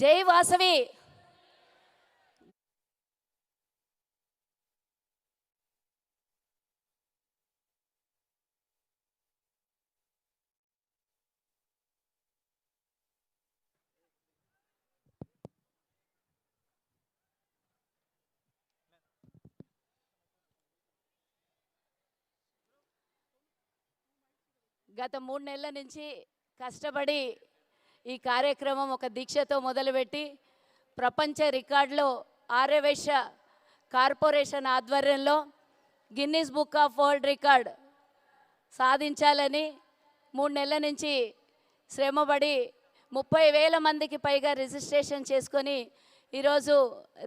జై వాసవి. గత 3 నెలల నుంచి కష్టపడి ఈ కార్యక్రమం ఒక దీక్షతో మొదలుపెట్టి ప్రపంచ రికార్డులో ఆర్యవైశ్య కార్పొరేషన్ ఆధ్వర్యంలో Guinness book of world record సాధించాలని 3 నెలల నుంచి శ్రమపడి 30,000 మందికి పైగా రిజిస్ట్రేషన్ చేసుకొని ఈరోజు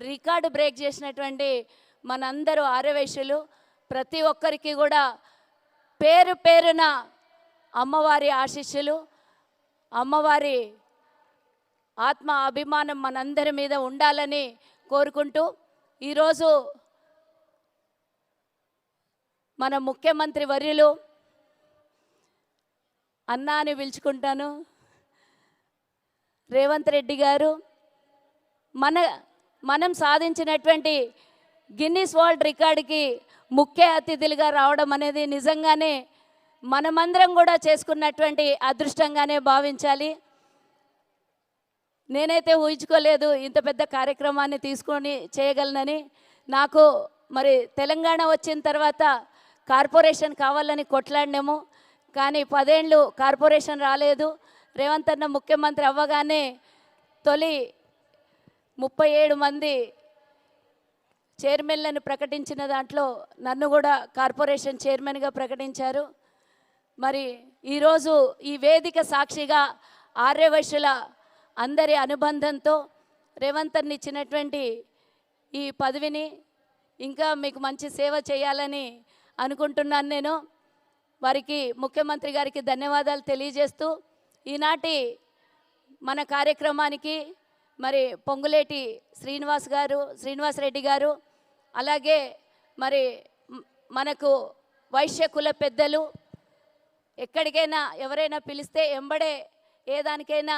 రికార్డు బ్రేక్ చేసినటువంటి మనందరూ ఆర్యవైశ్యులు ప్రతి ఒక్కరికి కూడా పేరు పేరున అమ్మవారి ఆశీస్సులు, అమ్మవారి ఆత్మ అభిమానం మనందరి మీద ఉండాలని కోరుకుంటూ ఈరోజు మన ముఖ్యమంత్రి వర్యులు అన్నా అని పిలుచుకుంటాను రేవంత్ రెడ్డి గారు మనం సాధించినటువంటి గిన్నీస్ వరల్డ్ రికార్డుకి ముఖ్య అతిథులుగా రావడం అనేది నిజంగానే మనమందరం కూడా చేసుకున్నటువంటి అదృష్టంగానే భావించాలి. నేనైతే ఊహించుకోలేదు ఇంత పెద్ద కార్యక్రమాన్ని తీసుకొని చేయగలనని. నాకు మరి తెలంగాణ వచ్చిన తర్వాత కార్పొరేషన్ కావాలని కొట్లాడినాము, కానీ 10 ఏళ్ళు కార్పొరేషన్ రాలేదు. రేవంత్ అన్న ముఖ్యమంత్రి అవ్వగానే తొలి 37 మంది చైర్మన్లను ప్రకటించిన దాంట్లో నన్ను కూడా కార్పొరేషన్ చైర్మన్గా ప్రకటించారు. మరి ఈరోజు ఈ వేదిక సాక్షిగా ఆర్యవైశ్యుల అందరి అనుబంధంతో రేవంత్ అన్న ఇచ్చినటువంటి ఈ పదవిని ఇంకా మీకు మంచి సేవ చేయాలని అనుకుంటున్నాను. నేను వారికి ముఖ్యమంత్రి గారికి ధన్యవాదాలు తెలియజేస్తూ ఈనాటి మన కార్యక్రమానికి మరి పొంగులేటి శ్రీనివాస్ రెడ్డి గారు, అలాగే మరి మనకు వైశ్య కుల పెద్దలు, ఎక్కడికైనా ఎవరైనా పిలిస్తే ఎంబడే ఏదానికైనా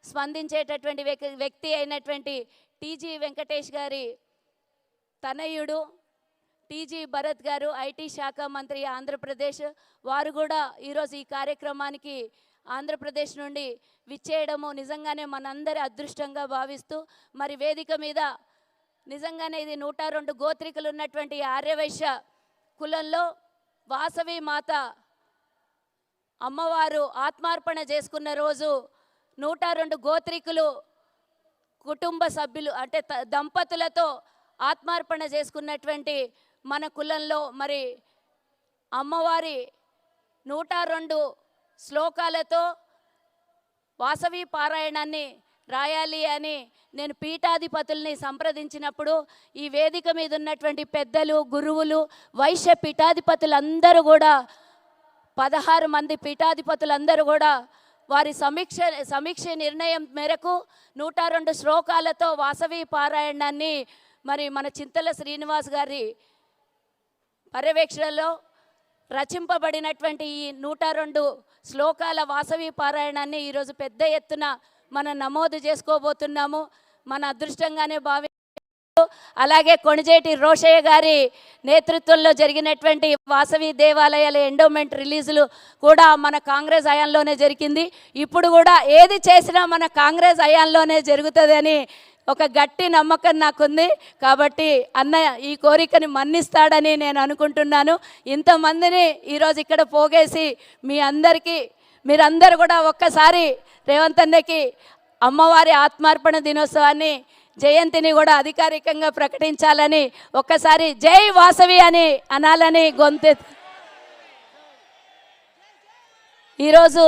స్పందించేటటువంటి వ్యక్తి అయినటువంటి టీజీ వెంకటేష్ గారి తనయుడు టీజీ భరత్ గారు, ఐటీ శాఖ మంత్రి ఆంధ్రప్రదేశ్, వారు కూడా ఈరోజు ఈ కార్యక్రమానికి ఆంధ్రప్రదేశ్ నుండి విచ్చేయడము నిజంగానే మనందరి అదృష్టంగా భావిస్తూ మరి వేదిక మీద నిజంగానే ఇది 102 గోత్రికలు ఉన్నటువంటి ఆర్యవైశ్య కులంలో వాసవి మాత అమ్మవారు ఆత్మార్పణ చేసుకున్న రోజు 102 గోత్రికులు కుటుంబ సభ్యులు అంటే దంపతులతో ఆత్మార్పణ చేసుకున్నటువంటి మన కులంలో మరి అమ్మవారి 102 శ్లోకాలతో వాసవి పారాయణాన్ని రాయాలి అని నేను పీఠాధిపతుల్ని సంప్రదించినప్పుడు ఈ వేదిక మీద ఉన్నటువంటి పెద్దలు, గురువులు, వైశ్య పీఠాధిపతులందరూ కూడా 16 మంది పీఠాధిపతులందరూ కూడా వారి సమీక్ష నిర్ణయం మేరకు 102 శ్లోకాలతో వాసవి పారాయణాన్ని మరి మన చింతల శ్రీనివాస్ గారి పర్యవేక్షణలో రచింపబడినటువంటి ఈ 102 శ్లోకాల వాసవి పారాయణాన్ని ఈరోజు పెద్ద ఎత్తున మనం నమోదు చేసుకోబోతున్నాము. మన అదృష్టంగానే అలాగే కొణిజేటి రోషయ్య గారి నేతృత్వంలో జరిగినటువంటి వాసవి దేవాలయాల ఎండోమెంట్ రిలీజులు కూడా మన కాంగ్రెస్ హయాంలోనే జరిగింది. ఇప్పుడు కూడా ఏది చేసినా మన కాంగ్రెస్ హయాంలోనే జరుగుతుందని ఒక గట్టి నమ్మకం నాకుంది. కాబట్టి అన్న ఈ కోరికని మన్నిస్తాడని నేను అనుకుంటున్నాను. ఇంతమందిని ఈరోజు ఇక్కడ పోగేసి మీరందరూ కూడా ఒక్కసారి రేవంత్ అన్నకి అమ్మవారి ఆత్మార్పణ దినోత్సవాన్ని జయంతిని కూడా అధికారికంగా ప్రకటించాలని ఒక్కసారి జై వాసవి అని అనాలని గొంతె ఈరోజు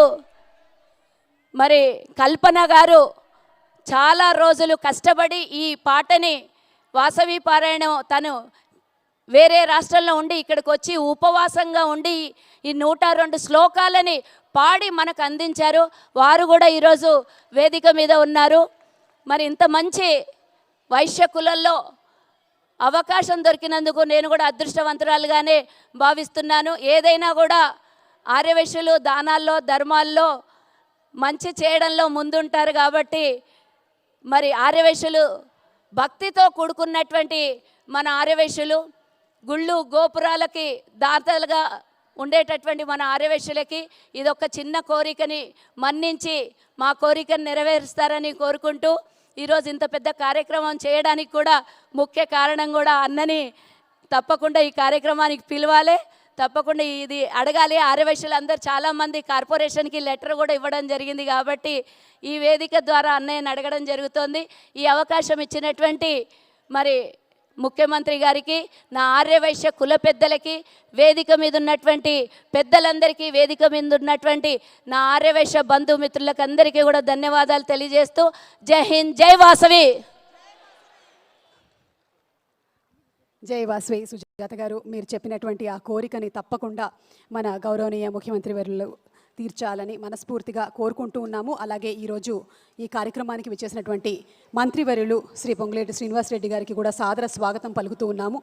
మరి కల్పన గారు చాలా రోజులు కష్టపడి ఈ పాటని వాసవి పారాయణం తను వేరే రాష్ట్రంలో ఉండి ఇక్కడికి వచ్చి ఉపవాసంగా ఉండి ఈ 102 శ్లోకాలని పాడి మనకు అందించారు. వారు కూడా ఈరోజు వేదిక మీద ఉన్నారు. మరి ఇంత మంచి వైశ్య కులంలో అవకాశం దొరికినందుకు నేను కూడా అదృష్టవంతురాలుగానే భావిస్తున్నాను. ఏదైనా కూడా ఆర్యవైశ్యులు దానాల్లో ధర్మాల్లో మంచి చేయడంలో ముందుంటారు. కాబట్టి మరి ఆర్యవైశ్యులు భక్తితో కూడుకున్నటువంటి మన ఆర్యవైశ్యులు గుళ్ళు గోపురాలకి దాతలుగా ఉండేటటువంటి మన ఆర్యవైశ్యులకి ఇదొక చిన్న కోరికని మన్నించి మా కోరికను నెరవేరుస్తారని కోరుకుంటూ ఈరోజు ఇంత పెద్ద కార్యక్రమం చేయడానికి కూడా ముఖ్య కారణం కూడా అన్నని తప్పకుండా ఈ కార్యక్రమానికి పిలవాలి, తప్పకుండా ఇది అడగాలి. ఆర్యవైశ్యులు అందరు చాలామంది కార్పొరేషన్కి లెటర్ కూడా ఇవ్వడం జరిగింది కాబట్టి ఈ వేదిక ద్వారా అన్నయ్యని అడగడం జరుగుతోంది. ఈ అవకాశం ఇచ్చినటువంటి మరి ముఖ్యమంత్రి గారికి, నా ఆర్యవైశ్య కుల పెద్దలకి, వేదిక మీద ఉన్నటువంటి పెద్దలందరికీ, వేదిక మీద ఉన్నటువంటి నా ఆర్యవైశ్య బంధుమిత్రులకు అందరికీ కూడా ధన్యవాదాలు తెలియజేస్తూ జై హింద్, జై వాసవి. జై వాసవి. సుజాత గారు, మీరు చెప్పినటువంటి ఆ కోరికని తప్పకుండా మన గౌరవనీయ ముఖ్యమంత్రి వర్యులు తీర్చాలని మనస్ఫూర్తిగా కోరుకుంటూ ఉన్నాము. అలాగే ఈరోజు ఈ కార్యక్రమానికి విచ్చేసినటువంటి మంత్రివర్యులు శ్రీ పొంగులేటి శ్రీనివాసరెడ్డి గారికి కూడా సాదర స్వాగతం పలుకుతూ ఉన్నాము.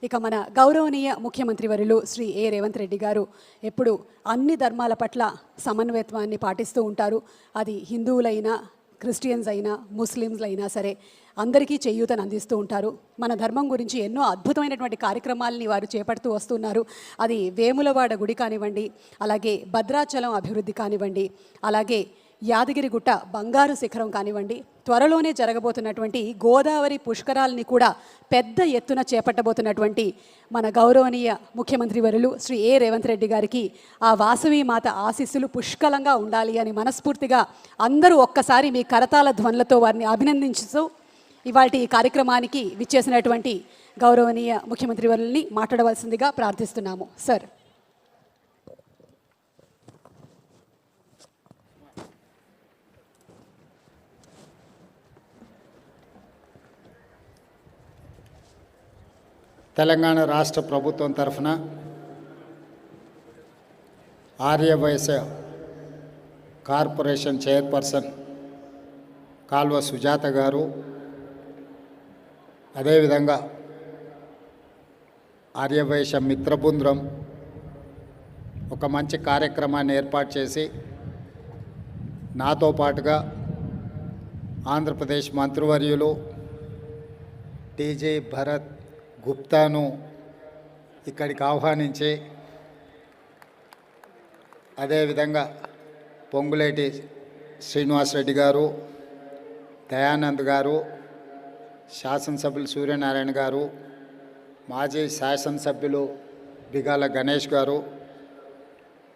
ఇక మన గౌరవనీయ ముఖ్యమంత్రి వర్యులు శ్రీ ఏ రేవంత్ రెడ్డి గారు ఎప్పుడు అన్ని ధర్మాల పట్ల సమన్వయత్వాన్ని పాటిస్తూ ఉంటారు. అది హిందువులైనా, క్రిస్టియన్స్ అయినా, ముస్లిమ్స్ అయినా సరే అందరికీ చేయూతను అందిస్తూ ఉంటారు. మన ధర్మం గురించి ఎన్నో అద్భుతమైనటువంటి కార్యక్రమాలని వారు చేపడుతూ వస్తున్నారు. అది వేములవాడ గుడి కానివ్వండి, అలాగే భద్రాచలం అభివృద్ధి కానివ్వండి, అలాగే యాదగిరిగుట్ట బంగారు శిఖరం కానివ్వండి, త్వరలోనే జరగబోతున్నటువంటి గోదావరి పుష్కరాలని కూడా పెద్ద ఎత్తున చేపట్టబోతున్నటువంటి మన గౌరవనీయ ముఖ్యమంత్రి వర్యులు శ్రీ ఏ రేవంత్ రెడ్డి గారికి ఆ వాసవి మాత ఆశీస్సులు పుష్కలంగా ఉండాలి అని మనస్ఫూర్తిగా అందరూ ఒక్కసారి మీ కరతాళ ధ్వనులతో వారిని అభినందించుతూ ఇవాళ ఈ కార్యక్రమానికి విచ్చేసినటువంటి గౌరవనీయ ముఖ్యమంత్రి వర్యుల్ని మాట్లాడవలసిందిగా ప్రార్థిస్తున్నాము. సార్. తెలంగాణ రాష్ట్ర ప్రభుత్వం తరఫున ఆర్యవైశ్య కార్పొరేషన్ చైర్పర్సన్ కాల్వ సుజాత గారు, అదేవిధంగా ఆర్యవైశ్య మిత్రబృందం ఒక మంచి కార్యక్రమాన్ని ఏర్పాటు చేసి నాతో పాటుగా ఆంధ్రప్రదేశ్ మంత్రివర్యులు టీజీ భరత్ గుప్తాను ఇక్కడికి ఆహ్వానించి, అదేవిధంగా పొంగులేటి శ్రీనివాసరెడ్డి గారు, దయానంద్ గారు, శాసనసభ్యులు సూర్యనారాయణ గారు, మాజీ శాసనసభ్యులు బిగాల గణేష్ గారు,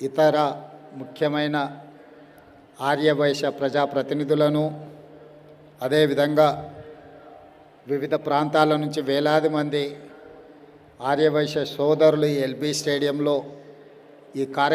ఇతర ముఖ్యమైన ఆర్యవైశ్య ప్రజాప్రతినిధులను, అదేవిధంగా వివిధ ప్రాంతాల నుంచి వేలాది మంది ఆర్యవైశ్య సోదరులు ఎల్బీ స్టేడియంలో ఈ కార్యక్రమం